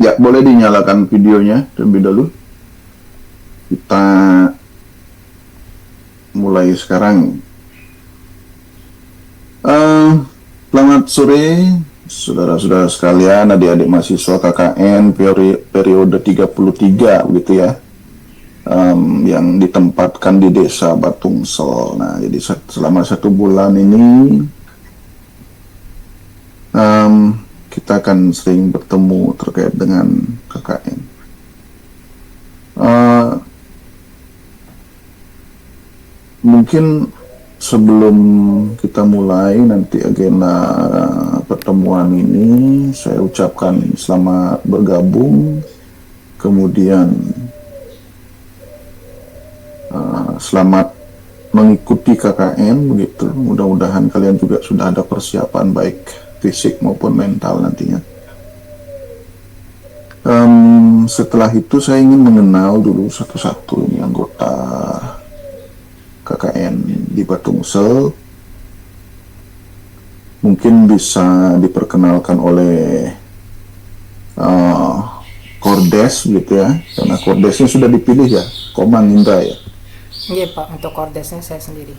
Ya, boleh dinyalakan videonya terlebih dahulu. Kita mulai sekarang. Eh, Selamat sore, saudara-saudara sekalian, adik-adik mahasiswa KKN periode 33, begitu ya, yang ditempatkan di Desa Batungsel. Nah, jadi selama 1 bulan ini kita akan sering bertemu terkait dengan KKN. Mungkin sebelum kita mulai nanti agenda pertemuan ini, saya ucapkan selamat bergabung, kemudian selamat mengikuti KKN begitu. Mudah-mudahan kalian juga sudah ada persiapan baik fisik maupun mental nantinya. Setelah itu saya ingin mengenal dulu satu-satu ini anggota KKN di Batungsel. Mungkin bisa diperkenalkan oleh Kordes gitu ya, karena Kordesnya sudah dipilih ya, Komang Indra ya. Iya Pak, untuk Kordesnya saya sendiri.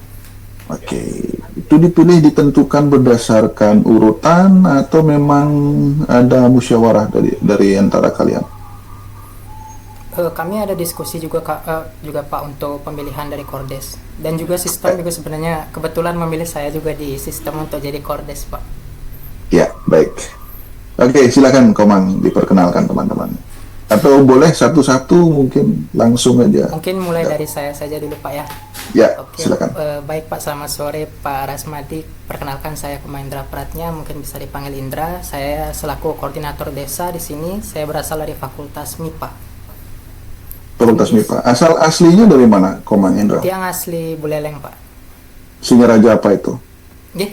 Oke, itu dipilih ditentukan berdasarkan urutan atau memang ada musyawarah dari antara kalian? Kami ada diskusi juga juga Pak untuk pemilihan dari Kordes, dan juga sistem juga sebenarnya kebetulan memilih saya juga di sistem untuk jadi Kordes Pak. Ya, baik. Oke, silakan Komang diperkenalkan teman-teman. Atau boleh satu-satu mungkin langsung aja. Mungkin mulai Ya. dari saya saja dulu Pak ya. Ya, Oke, silakan. baik Pak, selamat sore Pak Rasmadi. Perkenalkan saya Komang Indra Pratnya, mungkin bisa dipanggil Indra. Saya selaku koordinator desa di sini. Saya berasal dari Fakultas MIPA. Fakultas MIPA. Asal aslinya dari mana, Komang Indra? Tiang asli Buleleng Pak. Singaraja apa itu?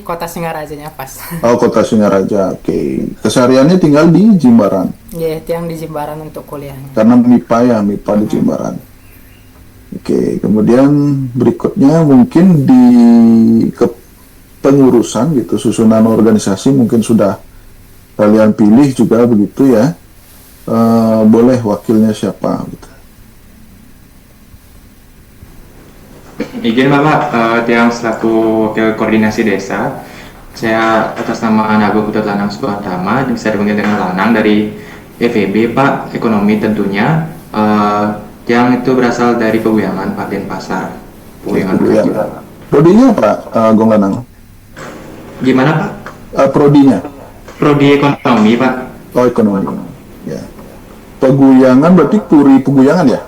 Kota Singarajanya pas. Oh, Kota Singaraja. Oke. Kesehariannya tinggal di Jimbaran. Tiang di Jimbaran untuk kuliahnya. Karena MIPA ya, MIPA di Jimbaran. Oke, kemudian berikutnya mungkin di kepengurusan gitu, susunan organisasi mungkin sudah kalian pilih juga begitu ya. Boleh wakilnya siapa gitu. Izin Bapak, Tiang selaku wakil koordinasi desa. Saya atas nama Nago Putut Lanang Subatama, bisa dipanggil dengan Lanang dari FEB Pak, ekonomi tentunya. Tiang itu berasal dari Peguyangan Pak Denpasar. Peguyangan Bekasi. Prodinya apa, Gong Lanang? Gimana Pak? Prodinya? Prodi ekonomi Pak. Oh, ekonomi. Ya. Peguyangan berarti Puri Peguyangan ya?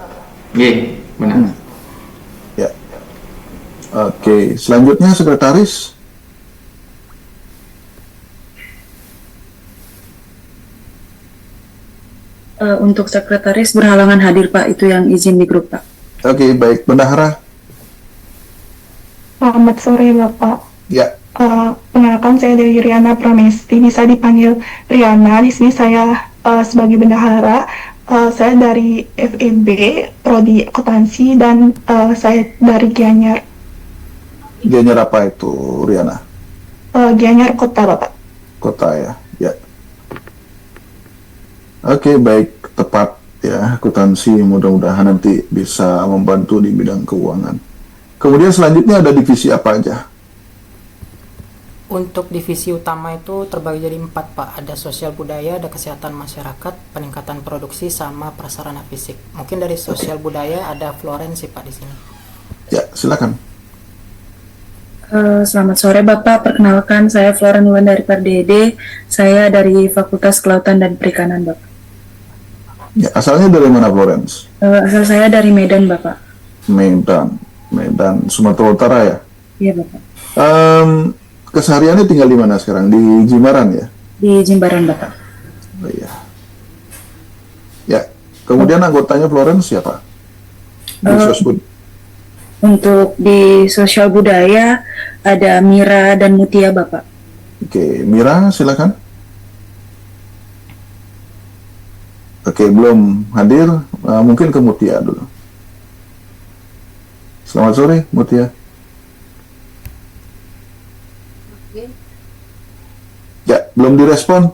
Iya, benar. Ya. Oke, selanjutnya sekretaris. Untuk sekretaris berhalangan hadir Pak, itu yang izin di grup Pak. Oke, baik. Bendahara. Selamat sore Bapak. Ya. Perkenalkan saya dari Riana Pramesti, bisa dipanggil Riana. Di sini saya sebagai bendahara. Saya dari FEB, Prodi Akuntansi, dan saya dari Gianyar. Gianyar apa itu, Riana? Gianyar Kota Bapak. Kota ya. Ya. Oke, baik, tepat ya, akuntansi, mudah-mudahan nanti bisa membantu di bidang keuangan. Kemudian selanjutnya ada divisi apa aja? Untuk divisi utama itu terbagi jadi 4 Pak. Ada sosial budaya, ada kesehatan masyarakat, peningkatan produksi, sama prasarana fisik. Mungkin dari sosial budaya ada Florence Pak di sini. Ya, silakan. Selamat sore Bapak, perkenalkan saya Floren Wulandari Pardede. Saya dari Fakultas Kelautan dan Perikanan Bapak. Ya, asalnya dari mana, Florence? Asal saya dari Medan Bapak. Medan, Sumatera Utara ya? Iya Bapak. Kesehariannya tinggal di mana sekarang? Di Jimbaran ya? Di Jimbaran Bapak. Oh iya. Ya, kemudian anggotanya Florence siapa? Di Sosbud. Untuk di sosial budaya ada Mira dan Mutia Bapak. Oke, Mira silakan. Oke, belum hadir, mungkin ke Mutia dulu. Selamat sore, Mutia. Ya, belum belum direspon.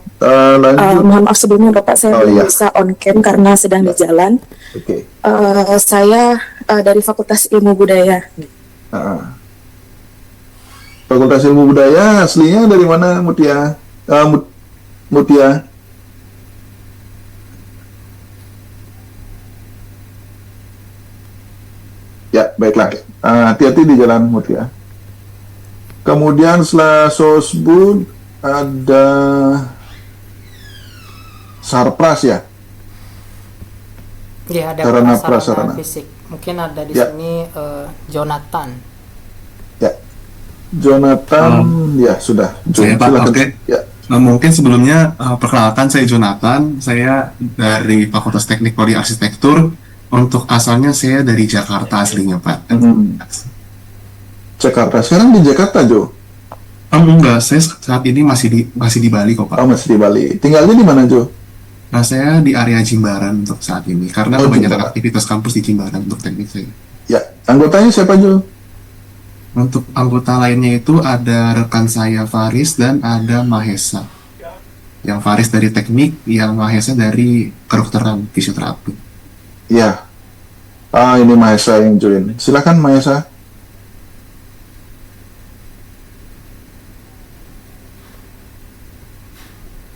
Lanjut. Mohon maaf sebelumnya Bapak, saya Oh, belum iya. bisa on cam karena sedang di jalan. Oke. Saya dari Fakultas Ilmu Budaya. Fakultas Ilmu Budaya aslinya dari mana, Mutia? Mutia. Ya, baiklah. Hati-hati di jalan, Mutia. Kemudian setelah Sosbud ada Sarpras ya. Ya, ada Sarana prasarana prasarana. fisik. Mungkin ada di Ya. sini Jonathan. Ya. Jonathan, ya sudah. Saya Pak, Silakan. oke. Ya. Mungkin sebelumnya perkenalkan, saya Jonathan, saya dari Fakultas Teknik Prodi Arsitektur. Untuk asalnya saya dari Jakarta aslinya Pak. Jakarta. Sekarang di Jakarta, Jo? Enggak, saya saat ini masih di Bali kok Pak. Oh, masih di Bali. Tinggalnya di mana, Jo? Nah, saya di area Jimbaran untuk saat ini karena Oh, kebanyakan Jimbaran. aktivitas kampus di Jimbaran untuk teknik saya. Ya. Anggotanya siapa, Jo? Untuk anggota lainnya itu ada rekan saya Faris dan ada Mahesa. Yang Faris dari teknik, yang Mahesa dari kedokteran fisioterapi. Ya. Ini Mahesa yang join. Silakan, Mahesa.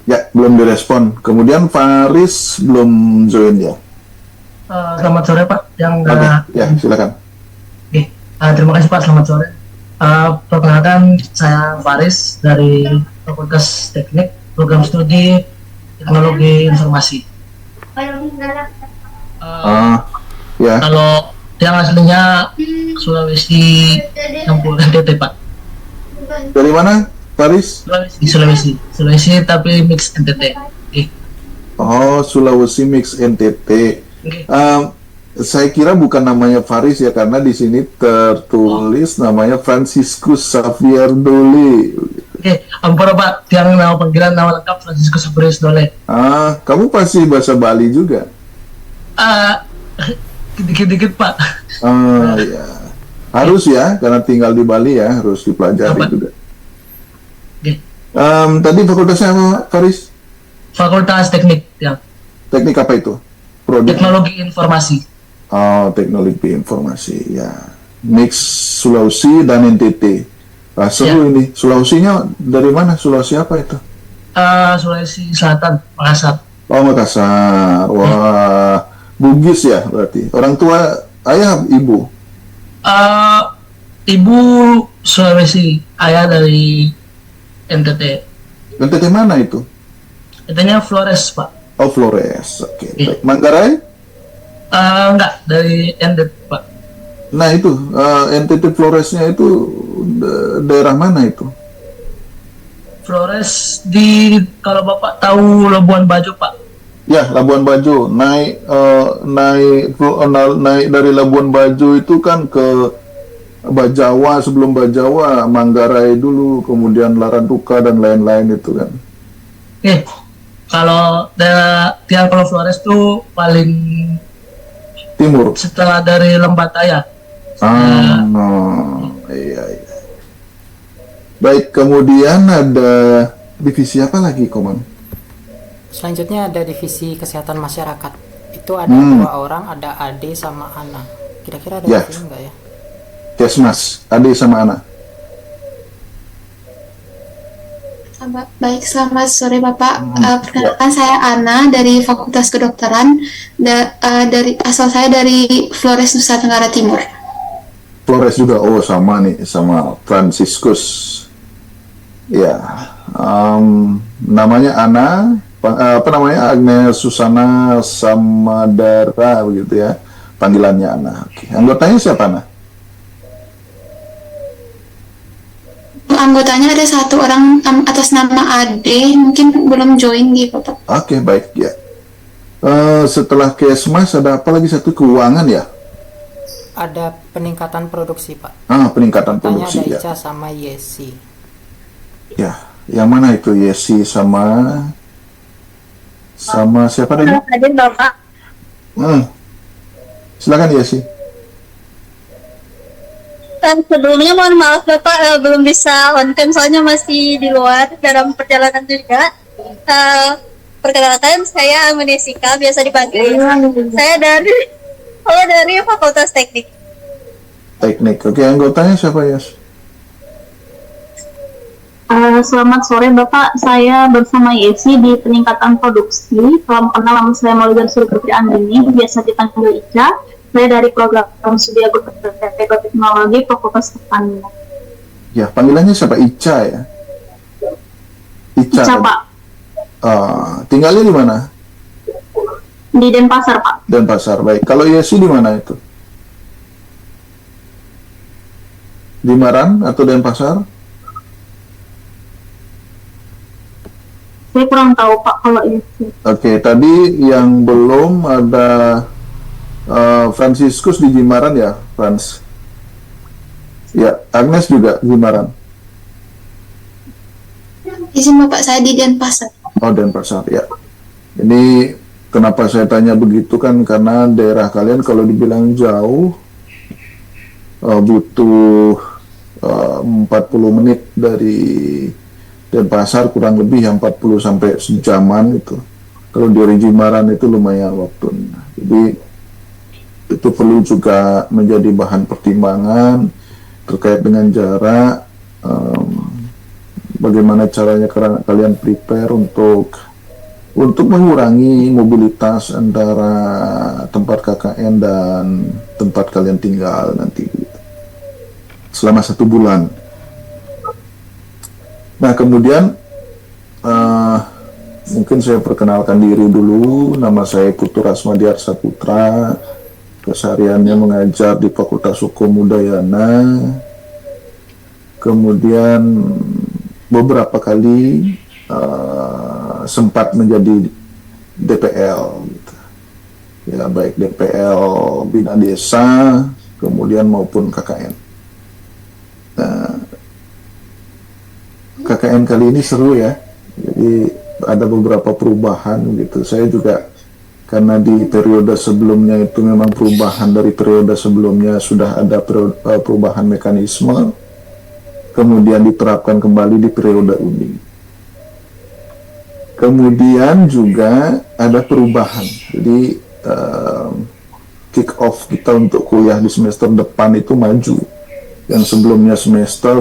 Ya, belum direspon. Kemudian Faris belum join ya. Selamat sore Pak. Oke, ya silakan. Terima kasih Pak. Selamat sore. Perkenalkan, saya Faris dari Fakultas Teknik, Program Studi Teknologi Informasi. Ya, Kalau yang aslinya Sulawesi campur NTT Pak. dari mana, Faris? Sulawesi tapi mix NTT. Oh, Sulawesi Mix NTT. Saya kira bukan namanya Faris ya, karena di sini tertulis namanya Franciscus Xavier Dole. Ampura Pak. Yang nama panggilan nama lengkap Francisco Sabres Dole. Kamu pasti bahasa Bali juga? Dikit-dikit Pak. Ya. Harus ya, karena tinggal di Bali ya, harus dipelajari Apa? juga. Oke. Tadi fakultasnya apa, Faris? Fakultas Teknik ya. Teknik apa itu? Prodi? Teknologi Informasi. Oh, teknologi informasi ya. Mix Sulawesi dan NTT. Seru Ya. ini. Sulawesinya dari mana? Sulawesi apa itu? Sulawesi Selatan, Makassar. Oh, Makassar. Wah, Bugis ya berarti. Orang tua, ayah, ibu. Ibu Sulawesi, ayah dari NTT. NTT mana itu? Itunya Flores, Pak. Oh, Flores. Oke. Iya. Baik. Manggarai? Enggak, dari NTT, Pak. Nah itu, NTT Floresnya itu daerah mana itu? Flores kalau Bapak tahu Labuan Bajo, Pak. Ya, Labuan Bajo. Naik dari Labuan Bajo itu kan ke Bajawa, sebelum Bajawa, Manggarai dulu, kemudian Larantuka dan lain-lain itu kan. Kalau Flores tuh paling Timur. setelah dari Lembataya. Iya. Baik, kemudian ada divisi apa lagi, Koman? Selanjutnya ada divisi kesehatan masyarakat. Itu ada 2 orang, ada Ade sama Ana. Kira-kira ada Ya. di sini enggak ya? Kesmas, Ade sama Ana. Baik, selamat sore Bapak. Perkenalkan saya Ana dari Fakultas Kedokteran. Asal saya dari Flores, Nusa Tenggara Timur. Flores juga, oh sama nih, sama Franciscus. Ya, namanya Ana, apa namanya, Agnes Susana Samadara begitu ya, panggilannya Ana. Oke. Anggotanya siapa, Ana? Anggotanya ada 1 orang atas nama Ade, mungkin belum join gitu Bapak. Oke, baik ya. Setelah Kesmas ada apa lagi, satu keuangan ya? Ada peningkatan produksi, Pak. Peningkatan Tanya produksi ada ya. Ica sama Yesi. Ya, yang mana itu, Yesi sama siapa tadi? Hadir Bapak. Silakan Yesi. Sebelumnya mohon maaf Bapak belum bisa on cam soalnya masih di luar dalam perjalanan juga. Perkenalkan saya Amnesika, biasa dipanggil. Saya dari Fakultas Teknik. Teknik. Oke, anggotanya siapa, Yas? Selamat sore Bapak, saya bersama Yesi di peningkatan produksi. Salam kenal, nama saya Maulida Surputri Andini, biasa dipanggil Ica. Saya dari program studi Agroteknologi Fakultas Pertanian. Ya, panggilannya siapa? Ica ya? Ica Pak. Tinggalnya di mana? Di Denpasar Pak. Denpasar, baik. Kalau Yesi di mana itu? Di Maran atau Denpasar? Saya kurang tahu Pak kalau Yesi. Oke, tadi yang belum ada Franciscus di Jimaran ya, Frans? Ya, Agnes juga Jimaran. Izin Bapak, saya di Denpasar. Oh, Denpasar, ya. Ini kenapa saya tanya begitu kan, karena daerah kalian kalau dibilang jauh, butuh 40 menit dari Denpasar, kurang lebih yang 40 sampai sejaman itu. Kalau dari Jimaran itu lumayan waktunya. Jadi itu perlu juga menjadi bahan pertimbangan terkait dengan jarak, bagaimana caranya kalian prepare untuk mengurangi mobilitas antara tempat KKN dan tempat kalian tinggal nanti selama 1 bulan. Nah, kemudian mungkin saya perkenalkan diri dulu. Nama saya Putu Rasmadiar Saputra. Kesehariannya mengajar di Fakultas Hukum Udayana. Kemudian beberapa kali sempat menjadi DPL, gitu. Ya, baik DPL Bina Desa, kemudian maupun KKN. Nah, KKN kali ini seru ya. Jadi ada beberapa perubahan gitu. Saya juga karena di periode sebelumnya itu memang perubahan dari periode sebelumnya sudah ada perubahan mekanisme, kemudian diterapkan kembali di periode ini. Kemudian juga ada perubahan. Jadi kick off kita untuk kuliah di semester depan itu maju. Yang sebelumnya semester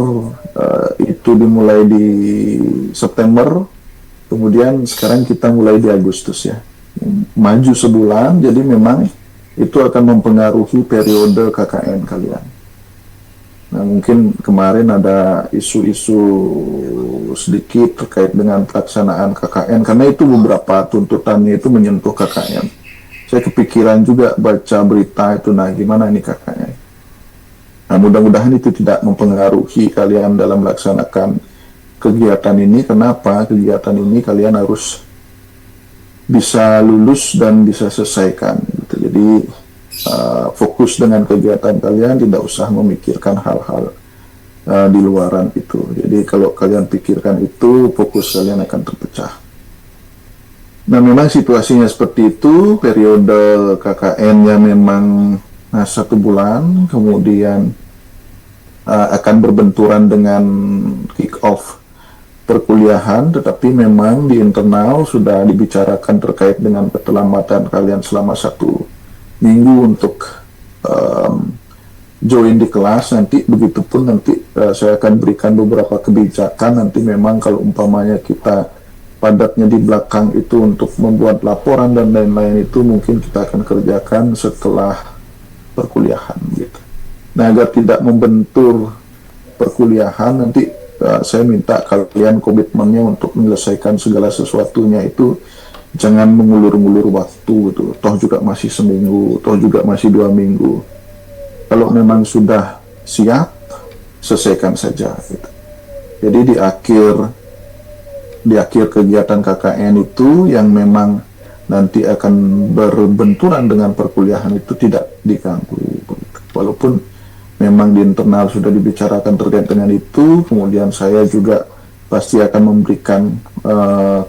itu dimulai di September, kemudian sekarang kita mulai di Agustus ya. Maju sebulan, jadi memang itu akan mempengaruhi periode KKN kalian. Nah, mungkin kemarin ada isu-isu sedikit terkait dengan pelaksanaan KKN, karena itu beberapa tuntutannya itu menyentuh KKN. Saya kepikiran juga baca berita itu, nah gimana ini KKN. Nah, mudah-mudahan itu tidak mempengaruhi kalian dalam melaksanakan kegiatan ini. Kenapa? Kegiatan ini kalian harus bisa lulus dan bisa selesaikan gitu. Jadi fokus dengan kegiatan kalian, tidak usah memikirkan hal-hal di luaran itu. Jadi kalau kalian pikirkan itu, fokus kalian akan terpecah. Nah, memang situasinya seperti itu. Periode KKN-nya memang 1 bulan, kemudian akan berbenturan dengan kick off perkuliahan, tetapi memang di internal sudah dibicarakan terkait dengan keterlambatan kalian selama 1 minggu untuk join di kelas. Nanti begitupun nanti saya akan berikan beberapa kebijakan. Nanti memang kalau umpamanya kita padatnya di belakang itu untuk membuat laporan dan lain-lain, itu mungkin kita akan kerjakan setelah perkuliahan gitu. Nah, agar tidak membentur perkuliahan, nanti saya minta kalian komitmennya untuk menyelesaikan segala sesuatunya itu jangan mengulur-ngulur waktu gitu. Toh juga masih seminggu, toh juga masih 2 minggu. Kalau memang sudah siap, selesaikan saja gitu. Jadi di akhir kegiatan KKN itu yang memang nanti akan berbenturan dengan perkuliahan itu tidak diganggu gitu. Walaupun memang di internal sudah dibicarakan terkait dengan itu, kemudian saya juga pasti akan memberikan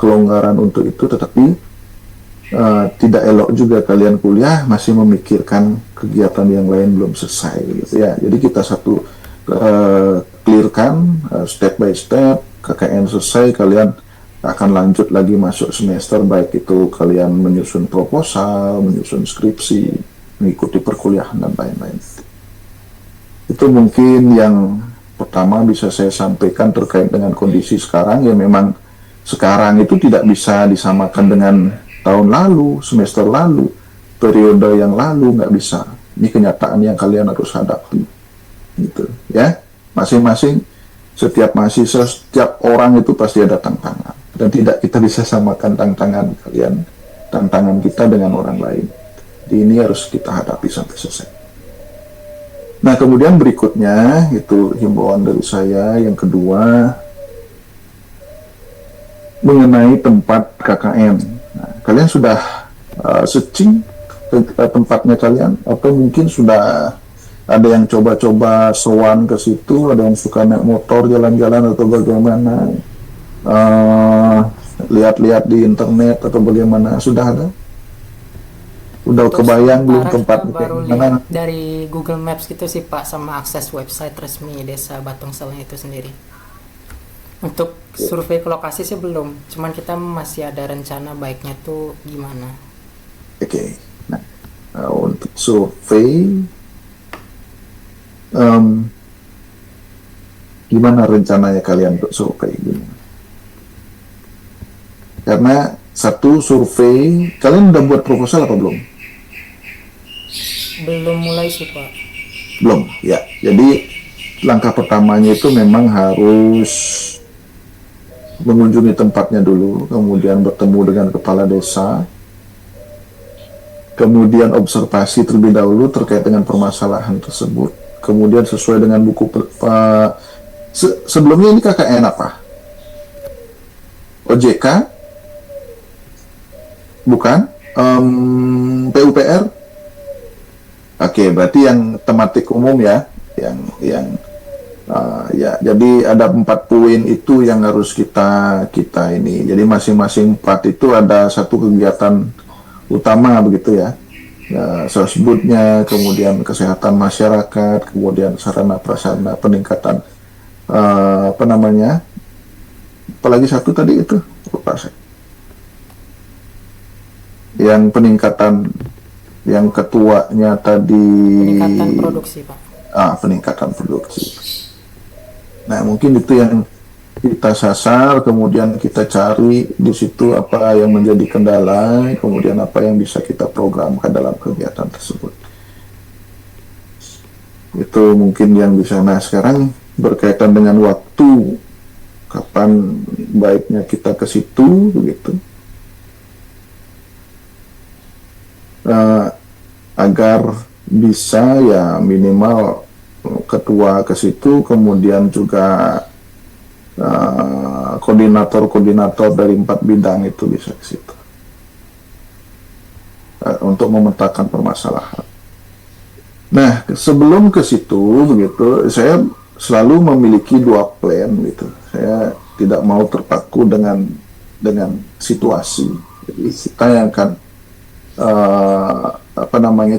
kelonggaran untuk itu, tetapi tidak elok juga kalian kuliah masih memikirkan kegiatan yang lain belum selesai gitu ya. Jadi kita satu clearkan step by step. KKN selesai, kalian akan lanjut lagi masuk semester, baik itu kalian menyusun proposal, menyusun skripsi, mengikuti perkuliahan dan lain-lain. Itu mungkin yang pertama bisa saya sampaikan terkait dengan kondisi sekarang. Ya memang sekarang itu tidak bisa disamakan dengan tahun lalu, semester lalu, periode yang lalu, nggak bisa. Ini kenyataan yang kalian harus hadapi, gitu ya. Masing-masing, setiap mahasiswa, setiap orang itu pasti ada tantangan, dan tidak kita bisa samakan tantangan kalian, tantangan kita dengan orang lain. Jadi ini harus kita hadapi sampai selesai. Nah, kemudian berikutnya itu himbauan dari saya yang kedua mengenai tempat KKN. Nah, kalian sudah searching tempatnya kalian, atau mungkin sudah ada yang coba-coba sowan ke situ, ada yang suka naik motor jalan-jalan atau bagaimana, lihat-lihat di internet atau bagaimana, sudah ada? Udah kebayang belum tempatnya kayak baru gimana? lihat dari Google Maps gitu sih Pak, sama akses website resmi Desa Batongsel itu sendiri. Untuk survei ke lokasi sih belum, cuman kita masih ada rencana baiknya tuh gimana. Oke. Nah, untuk survei, gimana rencananya kalian untuk survei? Gimana? Karena satu survei, kalian udah buat proposal apa belum? Belum mulai sih Pak. Belum, ya. Jadi langkah pertamanya itu memang harus mengunjungi tempatnya dulu, kemudian bertemu dengan kepala desa, kemudian observasi terlebih dahulu terkait dengan permasalahan tersebut, kemudian sesuai dengan buku sebelumnya ini KKN apa? OJK? Bukan? PUPR? Oke, berarti yang tematik umum ya, yang ya, jadi ada 4 poin itu yang harus kita ini. Jadi masing-masing 4 itu ada satu kegiatan utama begitu ya. Sosbudnya, kemudian kesehatan masyarakat, kemudian sarana prasarana peningkatan apalagi satu tadi itu lupa saya. Yang peningkatan, yang ketuanya tadi Peningkatan produksi Pak. Peningkatan produksi. Nah, mungkin itu yang kita sasar, kemudian kita cari di situ apa yang menjadi kendala, kemudian apa yang bisa kita programkan dalam kegiatan tersebut. Itu mungkin yang bisa. Nah, sekarang berkaitan dengan waktu, kapan baiknya kita ke situ, begitu. Agar bisa ya minimal ketua ke situ, kemudian juga koordinator-koordinator dari 4 bidang itu bisa ke situ untuk memetakan permasalahan. Nah, sebelum ke situ begitu, saya selalu memiliki 2 plan gitu. Saya tidak mau terpaku dengan situasi. Jadi kita yang akan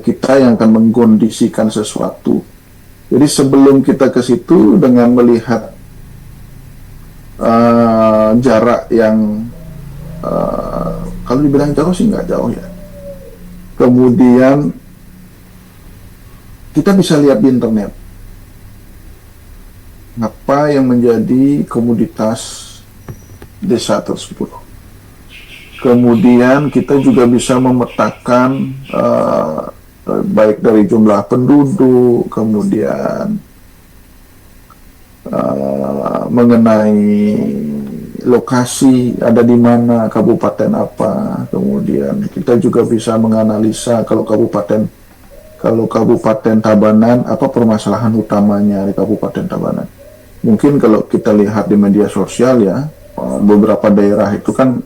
kita yang akan mengkondisikan sesuatu. Jadi sebelum kita ke situ dengan melihat jarak yang kalau dibilang jauh sih nggak jauh ya. Kemudian kita bisa lihat di internet apa yang menjadi komoditas desa tersebut. Kemudian kita juga bisa memetakan baik dari jumlah penduduk, kemudian mengenai lokasi ada di mana, kabupaten apa. Kemudian kita juga bisa menganalisa kalau kabupaten Tabanan, apa permasalahan utamanya di Kabupaten Tabanan. Mungkin kalau kita lihat di media sosial ya, beberapa daerah itu kan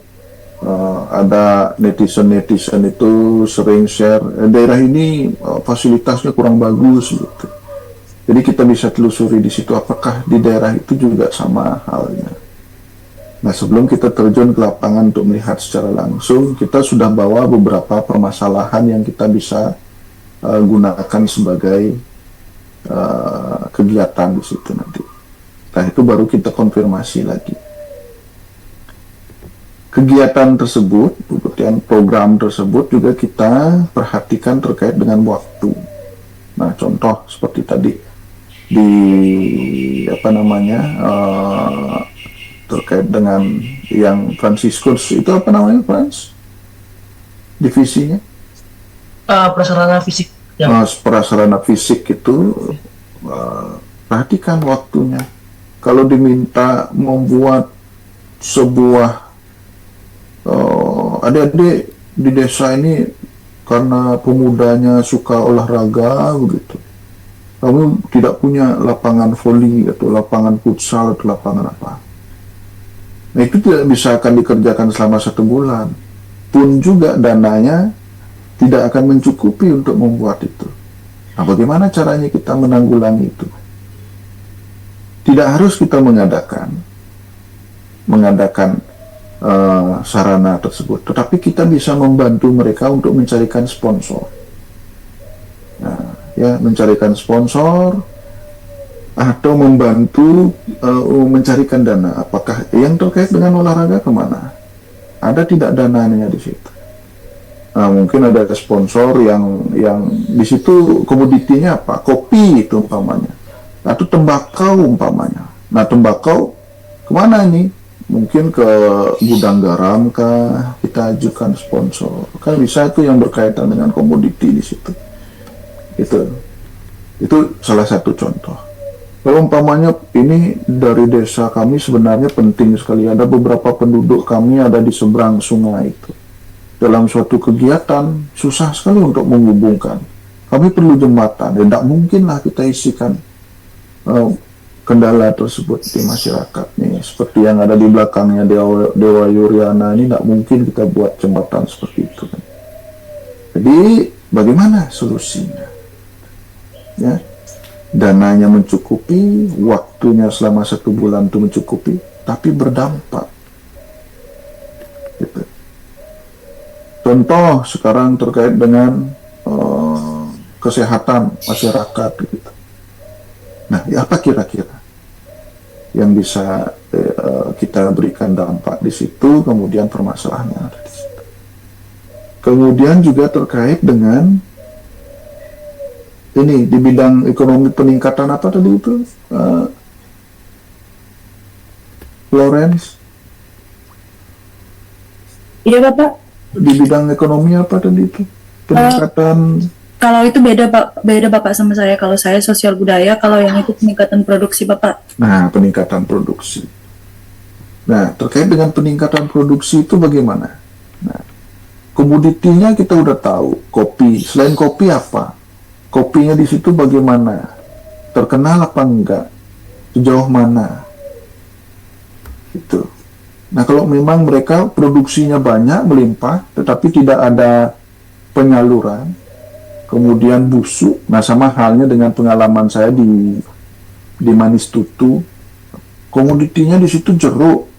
ada netizen itu sering share daerah ini fasilitasnya kurang bagus gitu. Jadi kita bisa telusuri di situ apakah di daerah itu juga sama halnya. Nah, sebelum kita terjun ke lapangan untuk melihat secara langsung, kita sudah bawa beberapa permasalahan yang kita bisa gunakan sebagai kegiatan di situ nanti. Nah itu baru kita konfirmasi lagi. Kegiatan tersebut, kemudian program tersebut juga kita perhatikan terkait dengan waktu. Nah contoh seperti tadi di terkait dengan yang Franciscus itu apa namanya Frans? Divisinya? Prasarana fisik. Ya. Prasarana fisik itu perhatikan waktunya. Kalau diminta membuat sebuah adik-adik di desa ini karena pemudanya suka olahraga begitu, kamu tidak punya lapangan voli atau lapangan futsal atau lapangan apa, nah itu tidak bisa akan dikerjakan selama 1 bulan pun juga dananya tidak akan mencukupi untuk membuat itu. Nah bagaimana caranya kita menanggulangi itu? Tidak harus kita mengadakan sarana tersebut, tetapi kita bisa membantu mereka untuk mencarikan sponsor. Nah, ya mencarikan sponsor atau membantu mencarikan dana. Apakah yang terkait dengan olahraga kemana? Ada tidak dananya di situ? Nah, mungkin ada sponsor yang di situ komoditinya apa? Kopi itu umpamanya, atau tembakau umpamanya. Nah tembakau kemana ini? Mungkin ke gudang garam kah kita ajukan sponsor, kan bisa itu yang berkaitan dengan komoditi di situ. Itu salah satu contoh. Kalau umpamanya ini dari desa kami sebenarnya penting sekali, ada beberapa penduduk kami ada di seberang sungai itu. Dalam suatu kegiatan susah sekali untuk menghubungkan. Kami perlu jembatan, dan tidak mungkinlah kita isikan kendala tersebut di masyarakat nih, seperti yang ada di belakangnya Dewa Yuriana ini, tidak mungkin kita buat jembatan seperti itu kan. Jadi bagaimana solusinya? Ya, dananya mencukupi, waktunya selama 1 bulan itu mencukupi, tapi berdampak. Gitu. Contoh sekarang terkait dengan kesehatan masyarakat gitu. Nah, apa kira-kira yang bisa kita berikan dampak di situ, kemudian permasalahannya ada di situ. Kemudian juga terkait dengan ini di bidang ekonomi, peningkatan apa tadi itu, Florence? Iya Bapak. Di bidang ekonomi apa tadi itu? Peningkatan. Kalau itu beda Bapak sama saya. Kalau saya sosial budaya, kalau yang itu peningkatan produksi Bapak. Nah, peningkatan produksi. Nah, terkait dengan peningkatan produksi itu bagaimana? Nah, komoditinya kita udah tahu, kopi. Selain kopi apa? Kopinya di situ bagaimana? Terkenal apa enggak? Sejauh mana? Itu. Nah, kalau memang mereka produksinya banyak, melimpah, tetapi tidak ada penyaluran, kemudian busuk. Nah, sama halnya dengan pengalaman saya di Manis Tutu, komoditinya di situ jeruk.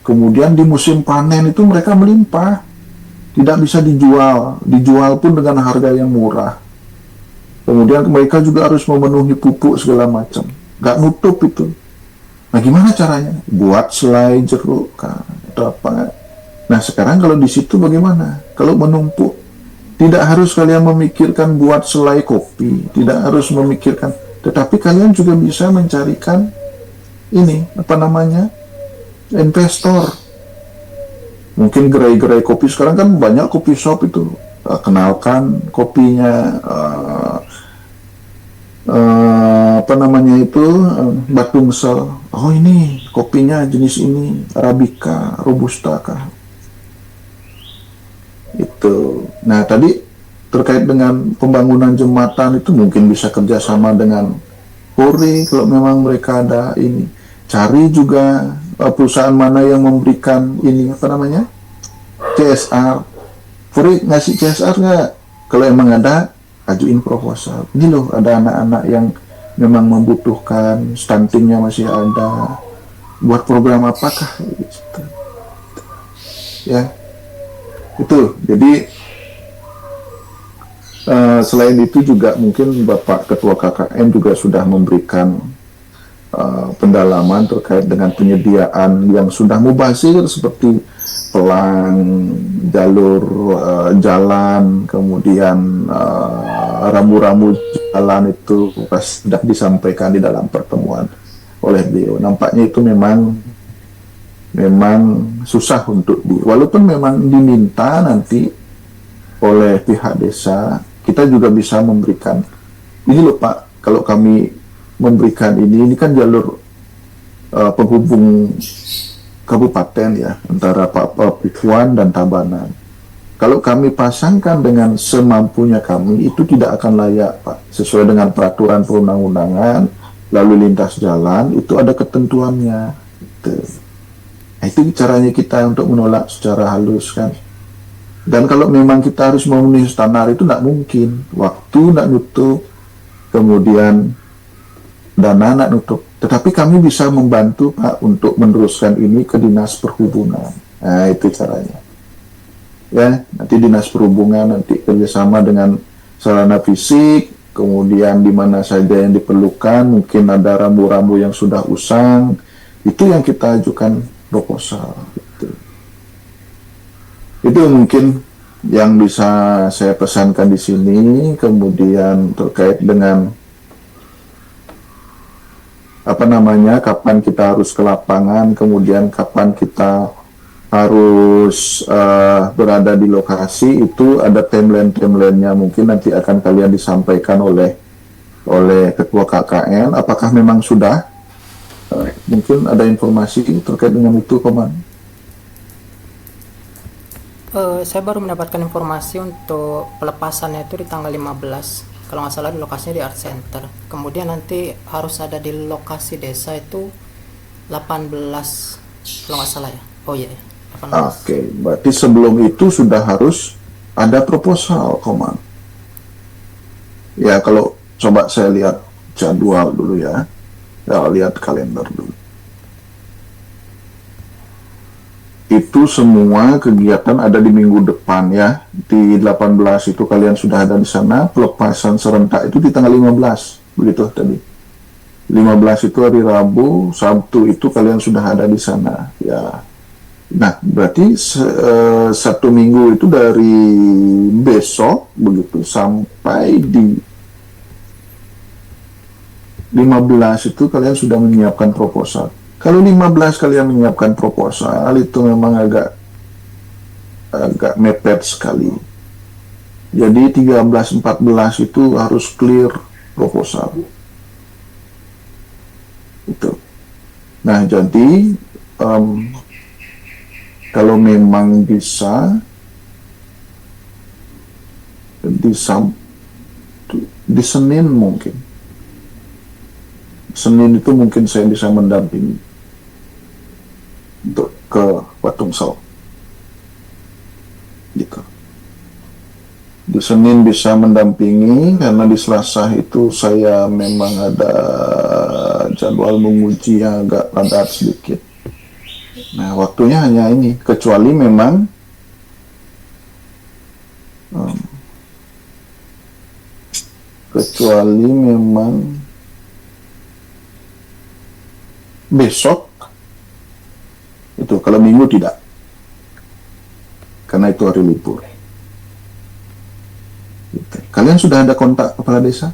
Kemudian di musim panen itu mereka melimpah, tidak bisa dijual pun dengan harga yang murah. Kemudian mereka juga harus memenuhi pupuk segala macam, nggak nutup itu. Nah, gimana caranya? Buat selai jeruk kan, atau apa? Nah, sekarang kalau di situ bagaimana? Kalau menumpuk, tidak harus kalian memikirkan buat selai kopi, tidak harus memikirkan, tetapi kalian juga bisa mencarikan ini, investor. Mungkin gerai-gerai kopi sekarang kan banyak kopi shop itu, kenalkan kopinya, Batumsel. Oh, ini kopinya jenis ini, Arabica, Robusta kah? Itu. Nah, tadi terkait dengan pembangunan jembatan itu mungkin bisa kerjasama dengan Polri kalau memang mereka ada ini. Cari juga perusahaan mana yang memberikan ini, CSR. Polri ngasih CSR nggak? Kalau emang ada, ajuin proposal. Ini loh, ada anak-anak yang memang membutuhkan, stuntingnya masih ada. Buat program apakah? Gitu. Ya. Itu jadi Selain itu juga mungkin Bapak Ketua KKN juga sudah memberikan pendalaman terkait dengan penyediaan yang sudah mubazir seperti pelang, jalur jalan, kemudian rambu-rambu jalan itu sudah disampaikan di dalam pertemuan oleh beliau. Nampaknya itu memang susah untuk walaupun memang diminta nanti oleh pihak desa, kita juga bisa memberikan ini loh Pak, kalau kami memberikan ini kan jalur penghubung kabupaten ya antara Papuan dan Tabanan. Kalau kami pasangkan dengan semampunya kami, itu tidak akan layak Pak, sesuai dengan peraturan perundang-undangan lalu lintas jalan itu ada ketentuannya gitu. Nah, itu caranya kita untuk menolak secara halus kan. Dan kalau memang kita harus memenuhi standar itu tidak mungkin, waktu tidak nutup, kemudian dana tidak nutup. Tetapi kami bisa membantu Pak untuk meneruskan ini ke Dinas Perhubungan. Nah itu caranya. Ya, nanti Dinas Perhubungan nanti kerjasama dengan sarana fisik, kemudian di mana saja yang diperlukan, mungkin ada rambu-rambu yang sudah usang, itu yang kita ajukan proposal. Gitu. Itu mungkin yang bisa saya pesankan di sini. Kemudian terkait dengan kapan kita harus ke lapangan, kemudian kapan kita harus berada di lokasi, itu ada timeline-nya. Mungkin nanti akan kalian disampaikan oleh Ketua KKN. Apakah memang sudah? Mungkin ada informasi terkait dengan itu, Koman. Saya baru mendapatkan informasi untuk pelepasannya itu di tanggal 15, kalau nggak salah di lokasinya di Art Center. Kemudian nanti harus ada di lokasi desa itu 18, kalau nggak salah ya. Oh iya, 18. Oke, berarti sebelum itu sudah harus ada proposal, Koman. Ya, kalau coba saya lihat jadwal dulu ya. Ya, lihat kalender dulu. Itu semua kegiatan ada di minggu depan ya. Di 18 itu kalian sudah ada di sana. Pelepasan serentak itu di tanggal 15. Begitu tadi. 15 itu hari Rabu, Sabtu itu kalian sudah ada di sana. Ya. Nah, berarti satu minggu itu dari besok begitu sampai di 15 itu kalian sudah menyiapkan proposal. Kalau 15 kalian menyiapkan proposal itu memang agak mepet sekali. Jadi 13-14 itu harus clear proposal. Itu. Nah, jadi kalau memang bisa di Senin mungkin. Senin itu mungkin saya bisa mendampingi untuk ke Watungsau gitu. Di Senin bisa mendampingi karena di Selasa itu saya memang ada jadwal menguji yang agak padat sedikit. Nah, waktunya hanya ini, kecuali memang besok itu, kalau minggu tidak, karena itu hari libur. Gitu. Kalian sudah ada kontak kepala desa?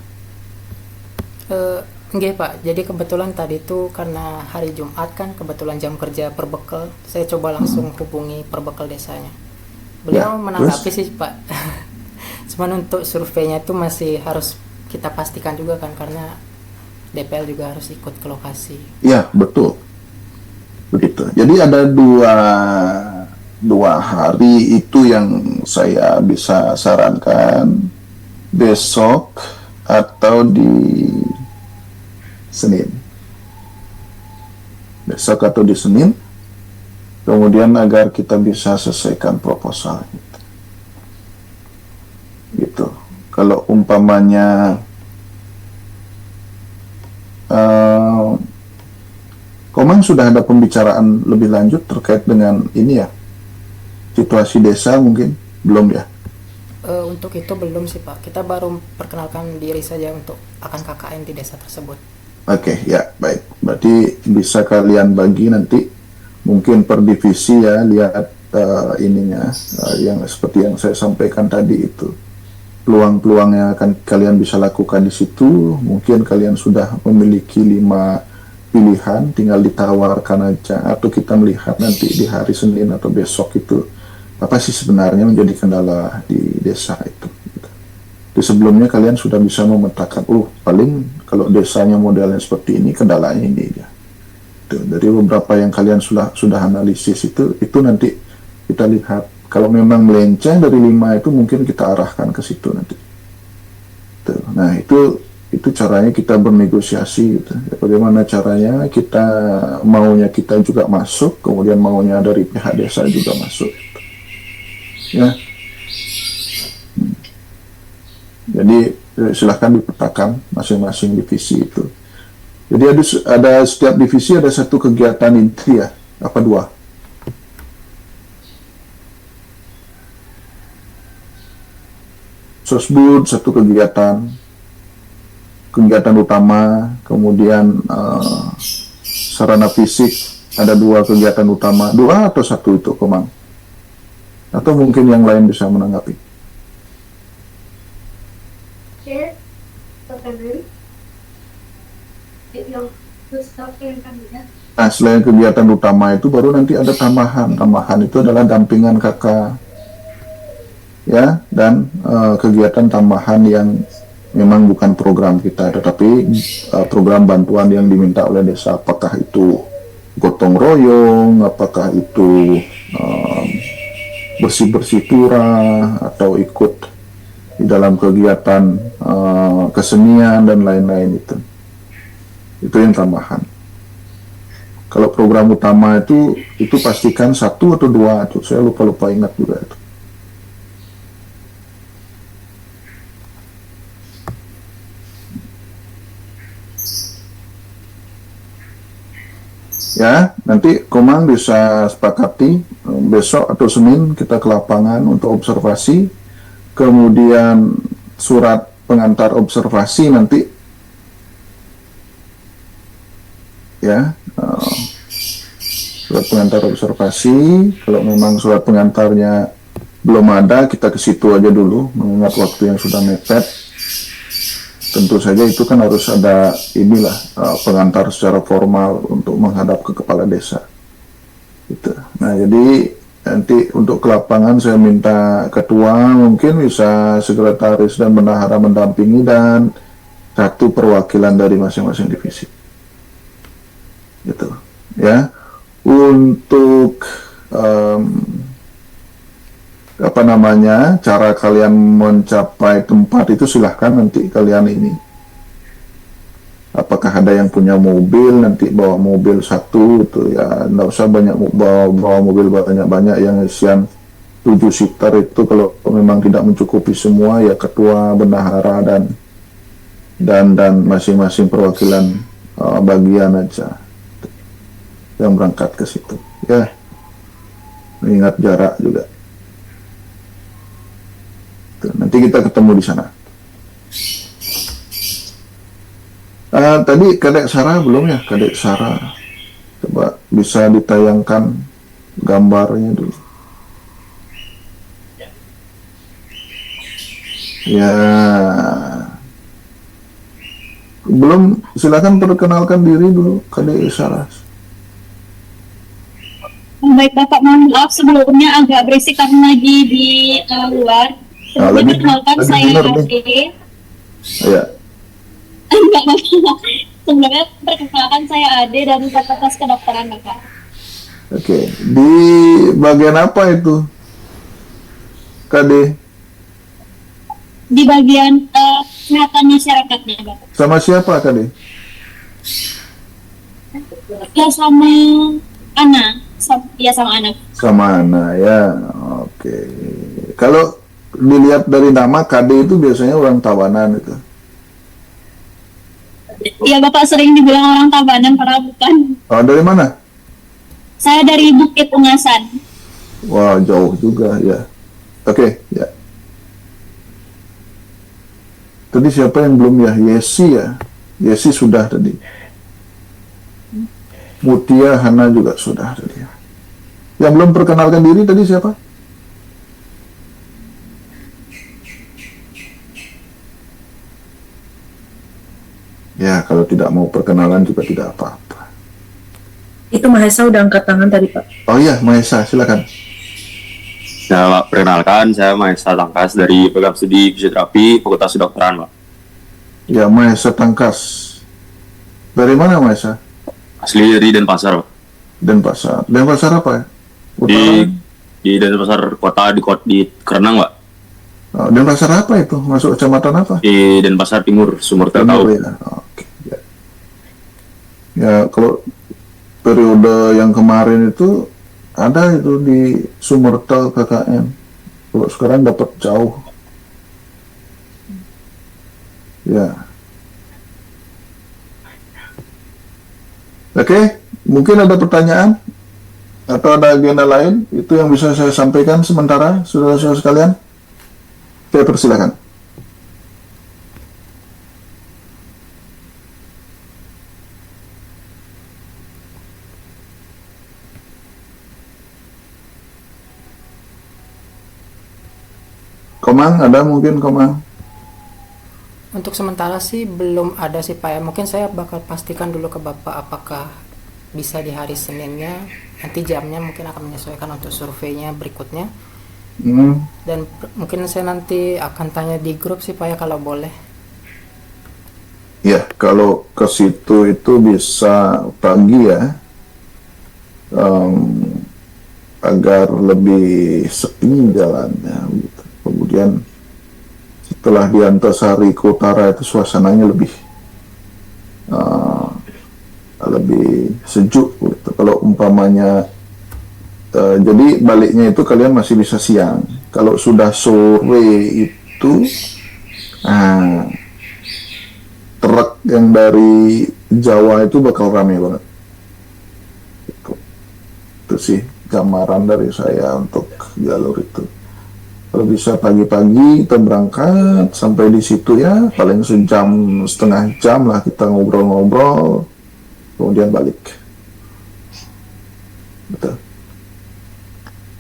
Enggak Pak, jadi kebetulan tadi itu karena hari Jumat kan kebetulan jam kerja Perbekel, saya coba langsung hubungi Perbekel desanya. Beliau menanggapi sih Pak. Cuman untuk surveinya itu masih harus kita pastikan juga kan, karena DPL juga harus ikut ke lokasi. Ya, betul. Begitu. Jadi ada dua hari itu yang saya bisa sarankan, besok atau di Senin. Besok atau di Senin, kemudian agar kita bisa selesaikan proposal gitu. Kalau umpamanya Komang sudah ada pembicaraan lebih lanjut terkait dengan ini ya, situasi desa mungkin belum ya? Untuk itu belum sih Pak. Kita baru perkenalkan diri saja untuk akan KKN di desa tersebut. Oke, ya baik. Berarti bisa kalian bagi nanti mungkin per divisi ya, lihat ininya yang seperti yang saya sampaikan tadi itu. Peluang-peluang yang akan kalian bisa lakukan di situ, mungkin kalian sudah memiliki 5 pilihan, tinggal ditawarkan aja, atau kita melihat nanti di hari Senin atau besok itu apa sih sebenarnya menjadi kendala di desa itu. Di sebelumnya kalian sudah bisa memetakan, paling kalau desanya modelnya seperti ini, kendalanya ini ya. Dari beberapa yang kalian sudah analisis itu nanti kita lihat. Kalau memang melenceng dari 5 itu mungkin kita arahkan ke situ nanti. Nah itu caranya kita bernegosiasi gitu. Bagaimana caranya kita maunya kita juga masuk, kemudian maunya dari pihak desa juga masuk. Gitu. Ya. Jadi silahkan dipetakan masing-masing divisi itu. Jadi ada setiap divisi ada satu kegiatan inti ya, apa 2? Sosbud satu kegiatan utama, kemudian sarana fisik ada 2 kegiatan utama, 2 atau 1 itu Komang? Atau mungkin yang lain bisa menanggapi? Nah, selain kegiatan utama itu baru nanti ada tambahan. Tambahan itu adalah dampingan kakak, ya, dan kegiatan tambahan yang memang bukan program kita, tetapi program bantuan yang diminta oleh desa. Apakah itu gotong royong, apakah itu bersih-bersih turah, atau ikut di dalam kegiatan kesenian dan lain-lain itu yang tambahan. Kalau program utama itu pastikan 1 atau 2 itu saya lupa ingat juga itu. Ya, nanti Komang bisa sepakati besok atau Senin kita ke lapangan untuk observasi, kemudian surat pengantar observasi nanti ya, surat pengantar observasi. Kalau memang surat pengantarnya belum ada, kita ke situ aja dulu mengingat waktu yang sudah mepet. Tentu saja itu kan harus ada inilah pengantar secara formal untuk menghadap ke kepala desa. Gitu. Nah, jadi nanti untuk ke lapangan saya minta ketua, mungkin bisa sekretaris dan bendahara mendampingi, dan 1 perwakilan dari masing-masing divisi. Gitu. Ya. Untuk cara kalian mencapai tempat itu silahkan nanti kalian ini, apakah ada yang punya mobil, nanti bawa mobil 1 itu ya, nggak usah banyak bawa mobil banyak-banyak yang isian 7 seater itu. Kalau memang tidak mencukupi semua ya ketua, bendahara dan masing-masing perwakilan bagian aja yang berangkat ke situ ya, mengingat jarak juga. Nanti kita ketemu di sana. Tadi Kadek Sarah belum ya? Kadek Sarah, coba bisa ditayangkan gambarnya dulu. Ya, belum. Silakan perkenalkan diri dulu Kadek Sarah. Baik Bapak, mohon maaf sebelumnya agak berisik karena lagi di luar. Sebelumnya perkenalkan saya Ade. Ya. Enggak apa-apa. Sebelumnya perkenalkan saya Ade dari Fakultas Kedokteran Bapak. Oke, di bagian apa itu, Kade? Di bagian kesehatan masyarakatnya Bapak. Sama siapa Kade? Ya sama Ana. Sama Ana. Sama Ana ya. Oke. Kalau dilihat dari nama KD itu biasanya orang Tabanan itu. Iya Bapak, sering dibilang orang Tabanan padahal bukan. Oh, dari mana? Saya dari Bukit Ungasan. Wah, jauh juga ya. Oke, ya. Tadi siapa yang belum ya? Yesi ya. Yesi sudah tadi. Mutia Hana juga sudah tadi. Yang belum perkenalkan diri tadi siapa? Ya, kalau tidak mau perkenalan juga tidak apa-apa. Itu Mahesa udah angkat tangan tadi, Pak. Oh iya, Mahesa, silakan. Ya, Pak, perkenalkan, saya Mahesa Tangkas dari Program Studi Fisioterapi Fakultas Kedokteran, Pak. Ya, Mahesa Tangkas. Dari mana, Mahesa? Asli dari Denpasar, Pak. Denpasar. Denpasar apa ya? Di Denpasar kota di Kerenang, Pak. Oh, Denpasar apa itu? Masuk kecamatan apa? Di Denpasar Timur, Sumur Tahu. Ya. Oke. Ya. Ya, kalau periode yang kemarin itu ada itu di Sumurtel KKN. Kalau sekarang dapat jauh. Ya. Oke, mungkin ada pertanyaan atau ada agenda lain itu yang bisa saya sampaikan sementara, saudara-saudara sekalian. Saya persilakan. Komang, ada mungkin Komang? Untuk sementara sih belum ada sih Pak ya. Mungkin saya bakal pastikan dulu ke Bapak apakah bisa di hari Seninnya. Nanti jamnya mungkin akan menyesuaikan untuk surveinya berikutnya. Dan mungkin saya nanti akan tanya di grup sih Pak ya kalau boleh. Ya, kalau ke situ itu bisa pagi ya, agar lebih sepi jalannya. Gitu. Kemudian setelah di Antasari ke utara itu suasananya lebih sejuk. Gitu. Kalau umpamanya jadi baliknya itu kalian masih bisa siang. Kalau sudah sore itu truk yang dari Jawa itu bakal rame banget. Itu sih gambaran dari saya untuk jalur itu. Kalau bisa pagi-pagi kita berangkat sampai di situ ya paling sejam setengah jam lah kita ngobrol-ngobrol, kemudian balik. Betul.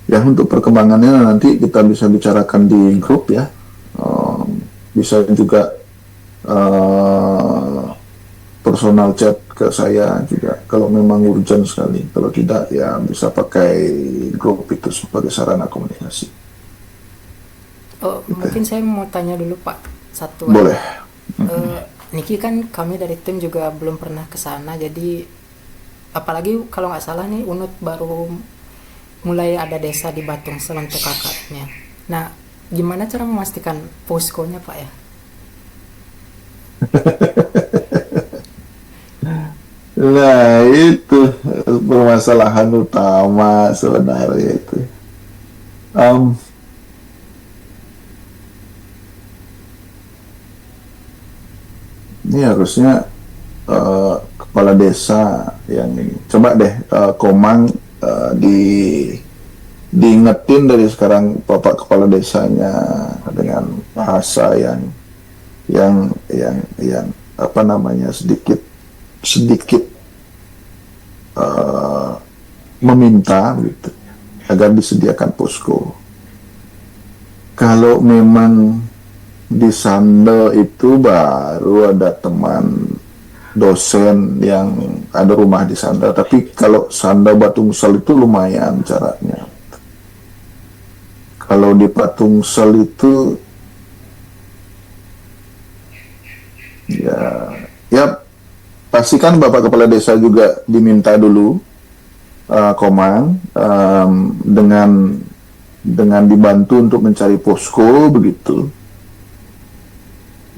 Ya, untuk perkembangannya nanti kita bisa bicarakan di grup ya. Bisa juga personal chat ke saya juga kalau memang urgent sekali. Kalau tidak ya bisa pakai grup itu sebagai sarana komunikasi. Oh, gitu. Mungkin saya mau tanya dulu Pak satu. Boleh. Niki kan kami dari tim juga belum pernah ke sana, jadi apalagi kalau nggak salah nih Unut baru mulai ada desa di Batungsel untuk kakaknya. Nah, gimana cara memastikan poskonya Pak ya? Nah, itu permasalahan utama sebenarnya itu. Ini harusnya kepala desa yang ini. Coba deh Komang diingetin dari sekarang Bapak kepala desanya dengan bahasa yang apa namanya sedikit meminta gitu agar disediakan posko. Kalau memang di Sandel itu baru ada teman dosen yang ada rumah di Sandel, tapi kalau Sandel Batungsel itu lumayan jaraknya. Kalau di Batungsel itu ya pastikan Bapak Kepala Desa juga diminta dulu Komang dengan dibantu untuk mencari posko begitu.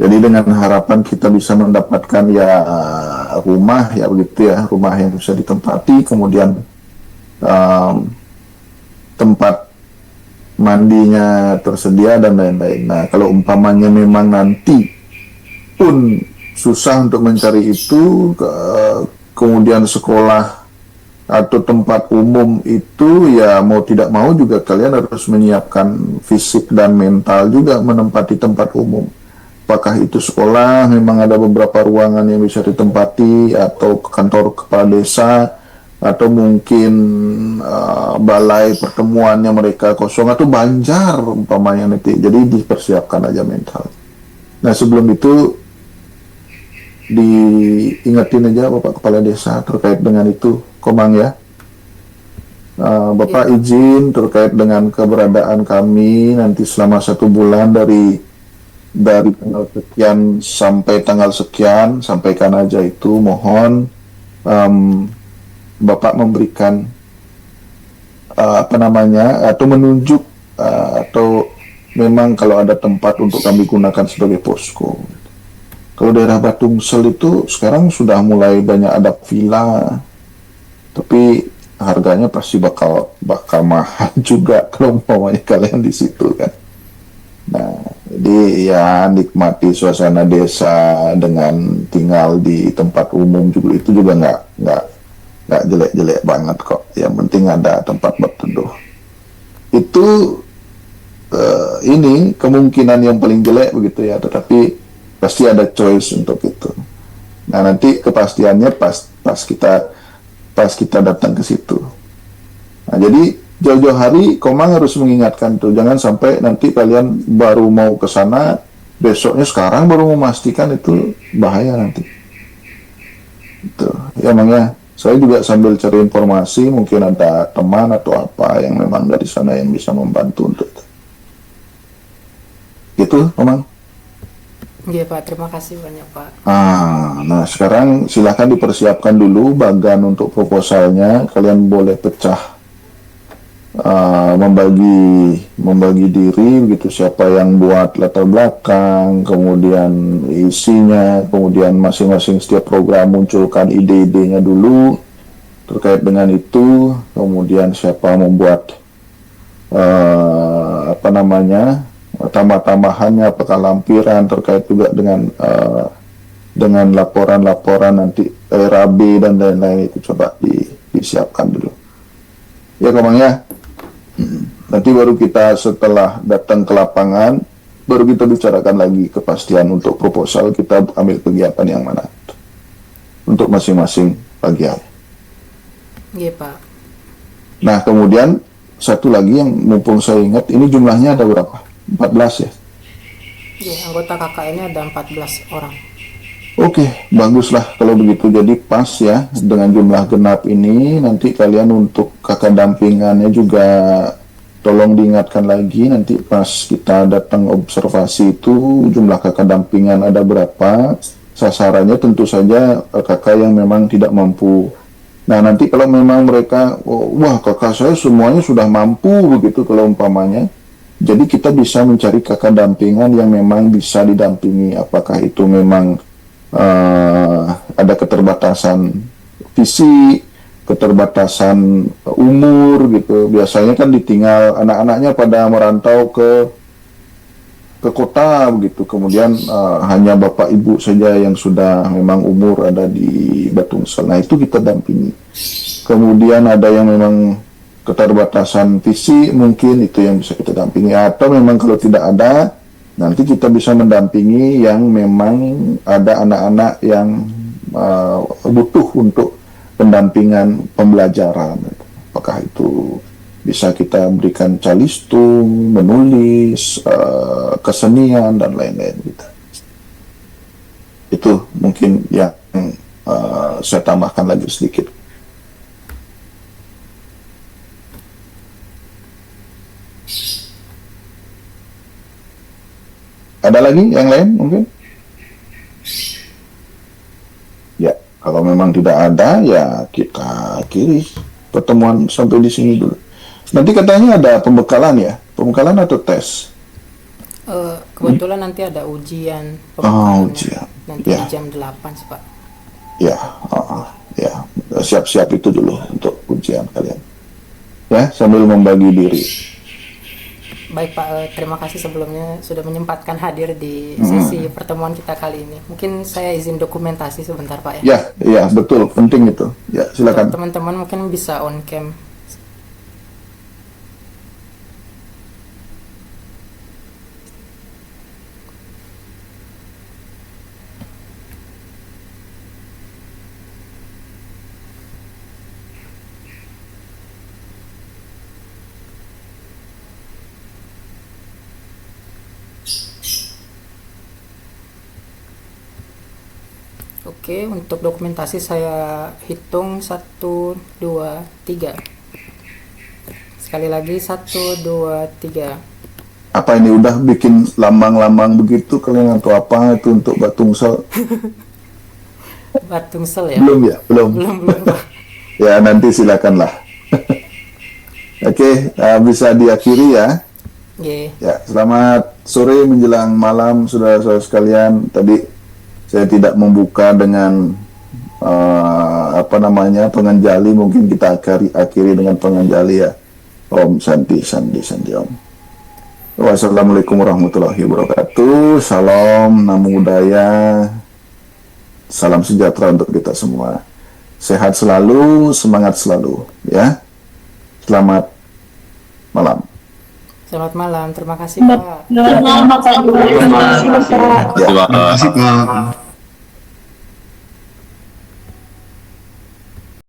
Jadi dengan harapan kita bisa mendapatkan ya rumah ya begitu ya, rumah yang bisa ditempati, kemudian tempat mandinya tersedia dan lain-lain. Nah, kalau umpamanya memang nanti pun susah untuk mencari itu, kemudian sekolah atau tempat umum itu ya mau tidak mau juga kalian harus menyiapkan fisik dan mental juga menempati tempat umum. apakah itu sekolah, memang ada beberapa ruangan yang bisa ditempati, atau kantor kepala desa, atau mungkin balai pertemuannya mereka kosong, atau banjar umpamanya nanti. Jadi dipersiapkan aja mental. Nah sebelum itu diingetin aja Bapak Kepala Desa terkait dengan itu, Komang ya. Bapak izin terkait dengan keberadaan kami nanti selama 1 bulan dari tanggal sekian sampai tanggal sekian, sampaikan aja itu, mohon Bapak memberikan atau menunjuk atau memang kalau ada tempat untuk kami gunakan sebagai posko. Kalau daerah Batungsel itu sekarang sudah mulai banyak ada villa, tapi harganya pasti bakal mahal juga kalau umpamanya kalian di situ kan. Nah, jadi ya nikmati suasana desa dengan tinggal di tempat umum juga, itu juga nggak jelek-jelek banget kok. Yang penting ada tempat berteduh. Itu ini kemungkinan yang paling jelek begitu ya, tetapi pasti ada choice untuk itu. Nah nanti kepastiannya pas kita datang ke situ. Nah jadi jauh-jauh hari Komang harus mengingatkan tuh, jangan sampai nanti kalian baru mau ke sana, besoknya sekarang baru memastikan, itu bahaya nanti. Itu ya emangnya. Saya juga sambil cari informasi, mungkin ada teman atau apa yang memang dari sana yang bisa membantu untuk itu. Gitu, Komang. Iya Pak, terima kasih banyak Pak. Nah sekarang silahkan dipersiapkan dulu bagan untuk proposalnya. Kalian boleh pecah, membagi diri begitu, siapa yang buat latar belakang, kemudian isinya, kemudian masing-masing setiap program munculkan ide-idenya dulu terkait dengan itu, kemudian siapa membuat tambah-tambahannya, apakah lampiran terkait juga dengan laporan-laporan nanti RAB dan lain-lain, itu coba disiapkan dulu ya Komang ya. Nanti baru kita setelah datang ke lapangan, baru kita bicarakan lagi kepastian untuk proposal, kita ambil kegiatan yang mana untuk masing-masing bagian. Iya Pak. Nah kemudian satu lagi yang mumpung saya ingat, ini jumlahnya ada berapa? 14 ya? Iya, anggota KKN-nya ada 14 orang. Oke, baguslah kalau begitu. Jadi pas ya dengan jumlah genap ini. Nanti kalian untuk kakak dampingannya juga tolong diingatkan lagi, nanti pas kita datang observasi itu jumlah kakak dampingan ada berapa. Sasarannya tentu saja kakak yang memang tidak mampu. Nah nanti kalau memang mereka, wah kakak saya semuanya sudah mampu begitu kalau umpamanya, jadi kita bisa mencari kakak dampingan yang memang bisa didampingi. Apakah itu memang ada keterbatasan fisik, keterbatasan umur gitu. Biasanya kan ditinggal anak-anaknya pada merantau ke kota begitu. Kemudian hanya bapak ibu saja yang sudah memang umur ada di Batungsel. Nah itu kita dampingi. Kemudian ada yang memang keterbatasan fisik, mungkin itu yang bisa kita dampingi. Atau memang kalau tidak ada, nanti kita bisa mendampingi yang memang ada anak-anak yang butuh untuk pendampingan pembelajaran. Apakah itu bisa kita berikan calistung, menulis, kesenian, dan lain-lain gitu. Itu mungkin yang saya tambahkan lagi sedikit. Ada lagi yang lain mungkin? Ya, kalau memang tidak ada, ya kita akhiri pertemuan sampai di sini dulu. Nanti katanya ada pembekalan ya? Pembekalan atau tes? Kebetulan nanti ada ujian. Ujian. Nanti ya. jam 8 sih Pak. Ya, ya. Siap-siap itu dulu untuk ujian kalian. Ya, sambil membagi diri. Baik Pak, terima kasih sebelumnya sudah menyempatkan hadir di sesi pertemuan kita kali ini. Mungkin saya izin dokumentasi sebentar Pak ya. Ya, betul, penting itu. Ya, silakan. Teman-teman mungkin bisa on cam. Oke, untuk dokumentasi saya hitung 1, 2, 3. Sekali lagi 1, 2, 3. Apa ini udah bikin lambang-lambang begitu kalian atau apa itu untuk Batungsel? Batungsel ya? Belum ya? Belum. Belum. Ya nanti silakanlah. Oke, bisa diakhiri ya. Ya, selamat sore menjelang malam saudara-saudara sekalian. Tadi saya tidak membuka dengan penganjali, mungkin kita akhiri dengan penganjali ya. Om Santi Om. Wassalamualaikum warahmatullahi wabarakatuh. Salam, namo buddhaya. Salam sejahtera untuk kita semua. Sehat selalu, semangat selalu ya. Selamat malam. Selamat malam, terima kasih Pak. Selamat malam. Ya. Terima kasih Pak.